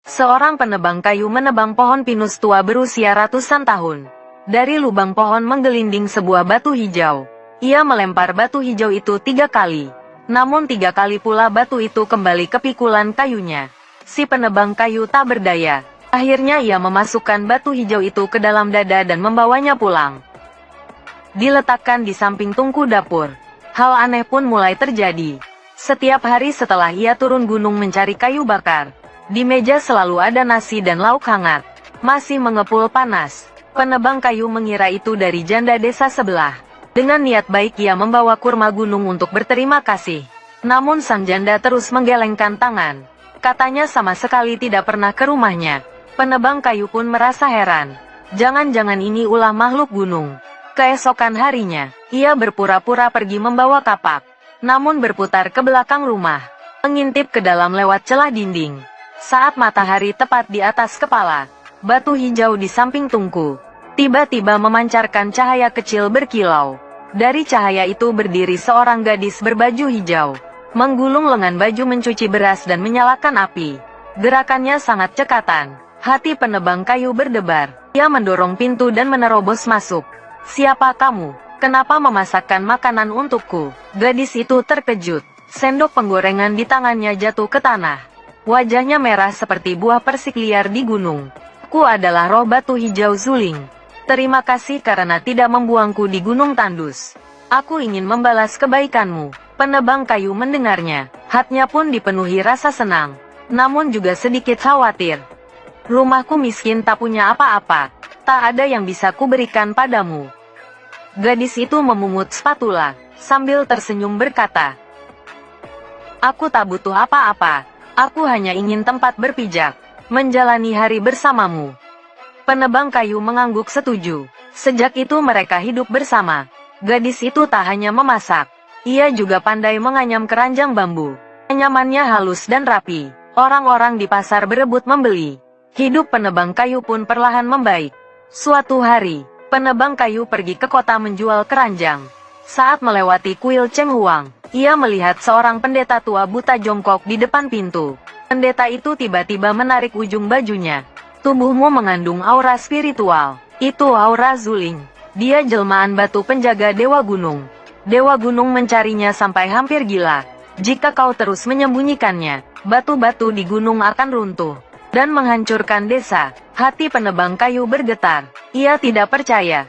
Seorang penebang kayu menebang pohon pinus tua berusia ratusan tahun. Dari lubang pohon menggelinding sebuah batu hijau. Ia melempar batu hijau itu 3 kali. Namun 3 kali pula batu itu kembali ke pikulan kayunya. Si penebang kayu tak berdaya. Akhirnya ia memasukkan batu hijau itu ke dalam dada dan membawanya pulang. Diletakkan di samping tungku dapur. Hal aneh pun mulai terjadi. Setiap hari setelah ia turun gunung mencari kayu bakar, di meja selalu ada nasi dan lauk hangat. Masih mengepul panas. Penebang kayu mengira itu dari janda desa sebelah. Dengan niat baik ia membawa kurma gunung untuk berterima kasih. Namun sang janda terus menggelengkan tangan. Katanya sama sekali tidak pernah ke rumahnya. Penebang kayu pun merasa heran. Jangan-jangan ini ulah makhluk gunung. Keesokan harinya, ia berpura-pura pergi membawa kapak. Namun berputar ke belakang rumah. Mengintip ke dalam lewat celah dinding. Saat matahari tepat di atas kepala, batu hijau di samping tungku tiba-tiba memancarkan cahaya kecil berkilau. Dari cahaya itu berdiri seorang gadis berbaju hijau, menggulung lengan baju mencuci beras dan menyalakan api. Gerakannya sangat cekatan. Hati penebang kayu berdebar. Ia mendorong pintu dan menerobos masuk. "Siapa kamu? Kenapa memasakkan makanan untukku?" Gadis itu terkejut. Sendok penggorengan di tangannya jatuh ke tanah. Wajahnya merah seperti buah persik liar di gunung. "Aku adalah roh batu hijau Zuling. Terima kasih karena tidak membuangku di gunung tandus. Aku ingin membalas kebaikanmu." Penebang kayu mendengarnya. Hatinya pun dipenuhi rasa senang. Namun juga sedikit khawatir. "Rumahku miskin tak punya apa-apa. Tak ada yang bisa kuberikan padamu." Gadis itu memungut spatula, sambil tersenyum berkata, "Aku tak butuh apa-apa. Aku hanya ingin tempat berpijak, menjalani hari bersamamu." Penebang kayu mengangguk setuju. Sejak itu mereka hidup bersama. Gadis itu tak hanya memasak, ia juga pandai menganyam keranjang bambu. Anyamannya halus dan rapi. Orang-orang di pasar berebut membeli. Hidup penebang kayu pun perlahan membaik. Suatu hari, penebang kayu pergi ke kota menjual keranjang. Saat melewati kuil Cheng Huang, ia melihat seorang pendeta tua buta jongkok di depan pintu. Pendeta itu tiba-tiba menarik ujung bajunya. "Tubuhmu mengandung aura spiritual. Itu aura Zuling. Dia jelmaan batu penjaga Dewa Gunung. Dewa Gunung mencarinya sampai hampir gila. Jika kau terus menyembunyikannya, batu-batu di gunung akan runtuh dan menghancurkan desa." Hati penebang kayu bergetar. Ia tidak percaya.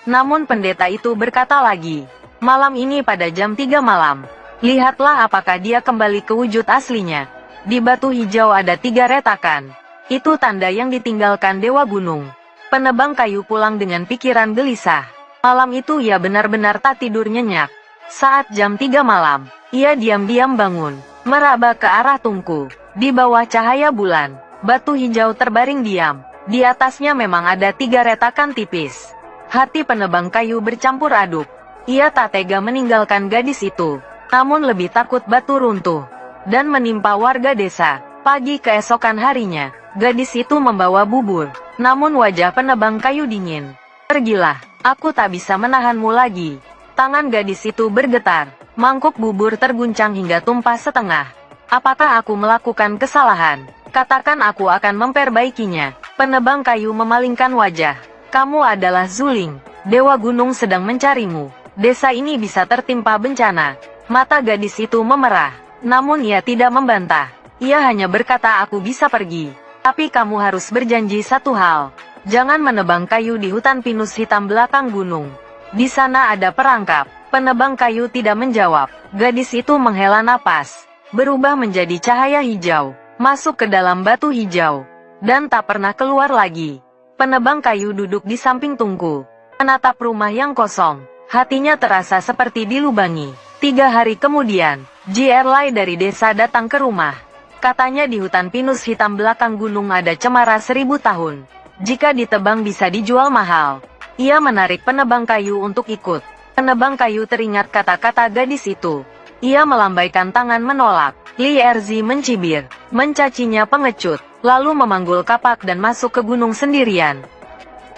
Namun pendeta itu berkata lagi, "Malam ini pada jam 3 malam, lihatlah apakah dia kembali ke wujud aslinya. Di batu hijau ada 3 retakan. Itu tanda yang ditinggalkan Dewa Gunung." Penebang kayu pulang dengan pikiran gelisah. Malam itu ia benar-benar tak tidur nyenyak. Saat jam 3 malam, ia diam-diam bangun, meraba ke arah tungku. Di bawah cahaya bulan, batu hijau terbaring diam. Di atasnya memang ada 3 retakan tipis. Hati penebang kayu bercampur aduk. Ia tak tega meninggalkan gadis itu, namun lebih takut batu runtuh dan menimpa warga desa. Pagi keesokan harinya, gadis itu membawa bubur. Namun wajah penebang kayu dingin. "Pergilah, aku tak bisa menahanmu lagi." Tangan gadis itu bergetar. Mangkuk bubur terguncang hingga tumpah setengah. "Apakah aku melakukan kesalahan? Katakan, aku akan memperbaikinya." Penebang kayu memalingkan wajah. "Kamu adalah Zuling. Dewa Gunung sedang mencarimu. Desa ini bisa tertimpa bencana." Mata gadis itu memerah. Namun ia tidak membantah. Ia hanya berkata, "Aku bisa pergi. Tapi kamu harus berjanji satu hal. Jangan menebang kayu di hutan pinus hitam belakang gunung. Di sana ada perangkap." Penebang kayu tidak menjawab. Gadis itu menghela napas, berubah menjadi cahaya hijau, masuk ke dalam batu hijau, dan tak pernah keluar lagi. Penebang kayu duduk di samping tungku, menatap rumah yang kosong. Hatinya terasa seperti dilubangi. 3 hari kemudian, J.R. Lai dari desa datang ke rumah. Katanya di hutan pinus hitam belakang gunung ada cemara 1000 tahun. Jika ditebang bisa dijual mahal. Ia menarik penebang kayu untuk ikut. Penebang kayu teringat kata-kata gadis itu. Ia melambaikan tangan menolak. Li Erzi mencibir, mencacinya pengecut, lalu memanggul kapak dan masuk ke gunung sendirian.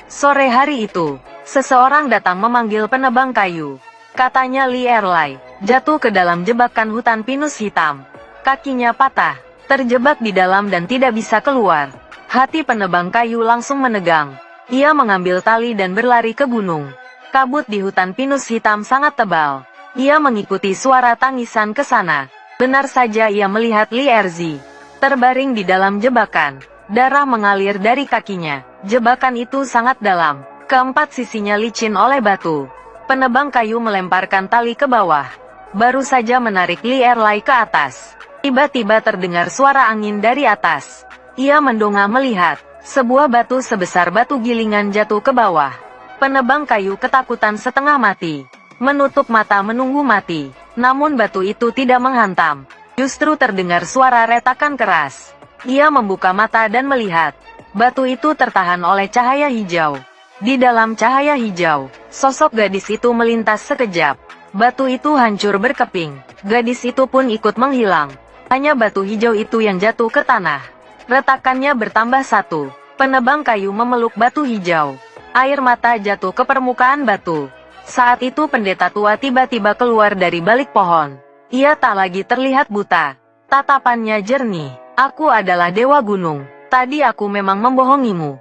Sore hari itu, seseorang datang memanggil penebang kayu. Katanya Li Erlai jatuh ke dalam jebakan hutan pinus hitam. Kakinya patah. terjebak di dalam dan tidak bisa keluar. Hati penebang kayu langsung menegang. Ia mengambil tali dan berlari ke gunung. Kabut di hutan pinus hitam sangat tebal. Ia mengikuti suara tangisan ke sana. Benar saja ia melihat Li Erzi terbaring di dalam jebakan. Darah mengalir dari kakinya. Jebakan itu sangat dalam. Keempat sisinya licin oleh batu. Penebang kayu melemparkan tali ke bawah. Baru saja menarik Li Erlai ke atas. Tiba-tiba terdengar suara angin dari atas. Ia mendongak melihat sebuah batu sebesar batu gilingan jatuh ke bawah. Penebang kayu ketakutan setengah mati. Menutup mata menunggu mati. Namun batu itu tidak menghantam. Justru terdengar suara retakan keras. Ia membuka mata dan melihat. Batu itu tertahan oleh cahaya hijau. Di dalam cahaya hijau, sosok gadis itu melintas sekejap. Batu itu hancur berkeping. Gadis itu pun ikut menghilang. Hanya batu hijau itu yang jatuh ke tanah. Retakannya bertambah satu. Penebang kayu memeluk batu hijau. Air mata jatuh ke permukaan batu. Saat itu pendeta tua tiba-tiba keluar dari balik pohon. Ia tak lagi terlihat buta. Tatapannya jernih. Aku adalah Dewa Gunung. Tadi aku memang membohongimu.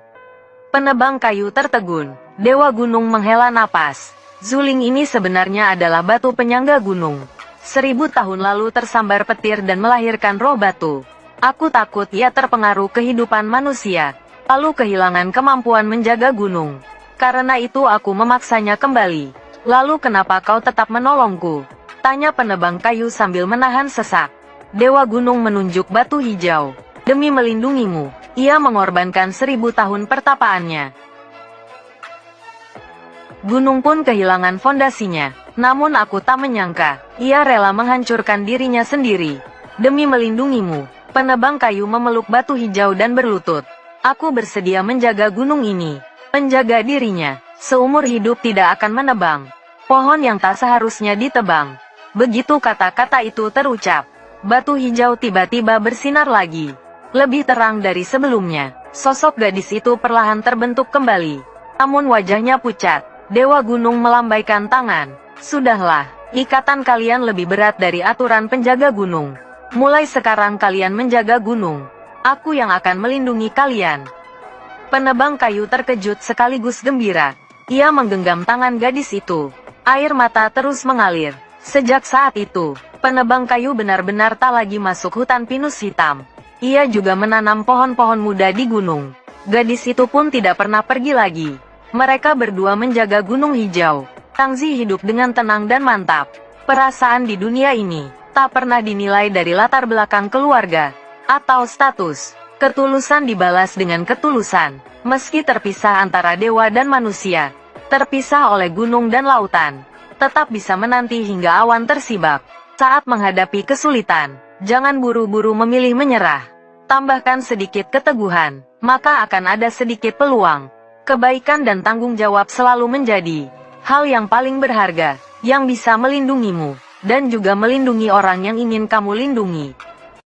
Penebang kayu tertegun. Dewa Gunung menghela napas. Zuling ini sebenarnya adalah batu penyangga gunung. 1000 tahun lalu tersambar petir dan melahirkan roh batu. Aku takut ia terpengaruh kehidupan manusia, lalu kehilangan kemampuan menjaga gunung. Karena itu aku memaksanya kembali. Lalu kenapa kau tetap menolongku? Tanya penebang kayu sambil menahan sesak. Dewa Gunung menunjuk batu hijau. Demi melindungimu, ia mengorbankan 1000 tahun pertapaannya. Gunung pun kehilangan fondasinya. Namun aku tak menyangka, ia rela menghancurkan dirinya sendiri. Demi melindungimu. Penebang kayu memeluk batu hijau dan berlutut. Aku bersedia menjaga gunung ini. Menjaga dirinya. Seumur hidup tidak akan menebang pohon yang tak seharusnya ditebang. Begitu kata-kata itu terucap, batu hijau tiba-tiba bersinar lagi. Lebih terang dari sebelumnya. Sosok gadis itu perlahan terbentuk kembali. Namun wajahnya pucat. Dewa Gunung melambaikan tangan. Sudahlah, ikatan kalian lebih berat dari aturan penjaga gunung. Mulai sekarang kalian menjaga gunung. Aku yang akan melindungi kalian. Penebang kayu terkejut sekaligus gembira. Ia menggenggam tangan gadis itu. Air mata terus mengalir. Sejak saat itu, penebang kayu benar-benar tak lagi masuk hutan pinus hitam. Ia juga menanam pohon-pohon muda di gunung. Gadis itu pun tidak pernah pergi lagi. Mereka berdua menjaga gunung hijau. Tangzi hidup dengan tenang dan mantap. Perasaan di dunia ini tak pernah dinilai dari latar belakang keluarga atau status. Ketulusan dibalas dengan ketulusan. Meski terpisah antara dewa dan manusia, terpisah oleh gunung dan lautan, tetap bisa menanti hingga awan tersibak. Saat menghadapi kesulitan, jangan buru-buru memilih menyerah. Tambahkan sedikit keteguhan, maka akan ada sedikit peluang. Kebaikan dan tanggung jawab selalu menjadi hal yang paling berharga, yang bisa melindungimu, dan juga melindungi orang yang ingin kamu lindungi.